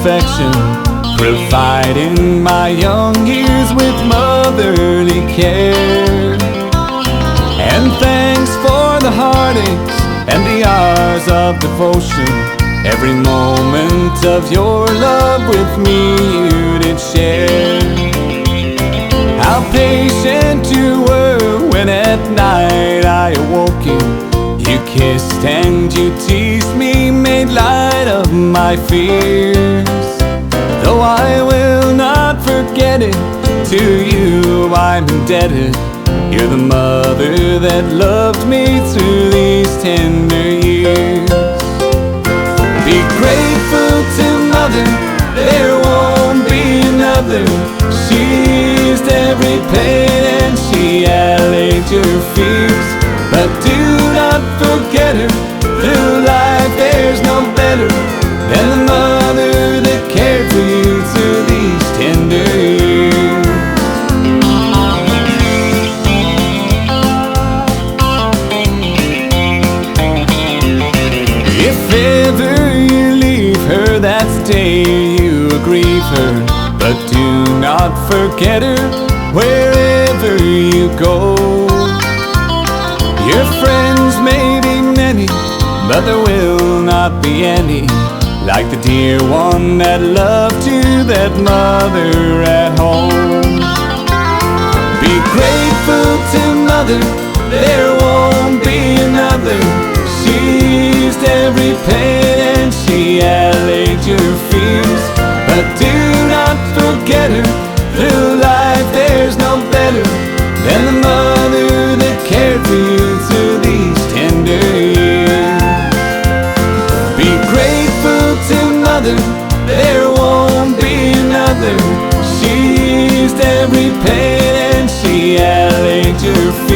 affection, providing my young years with motherly care. And thanks for the heartaches and the hours of devotion, every moment of your love with me you did share. How patient you were when at night I awoke you. You kissed and you teased me, made light of my fears. Though I will not forget it, to you I'm indebted. You're the mother that loved me through these tender years. Be grateful to mother, there won't be another. She eased every pain and she allayed your fears. But do not forget her, through life there's no better than the mother that cared for you through these tender years. If ever you leave her, that's the day you grieve her. But do not forget her wherever you go. Your friends may be many, but there will not be any like the dear one that loved you, that mother at home. Be grateful to mother, there won't be another. She eased every pain and she allayed your fears. But do not forget her, through life there's no better than the mother that cared for you through these tender years. Be grateful to mother, there won't be another. She eased every pain and she allayed your fears.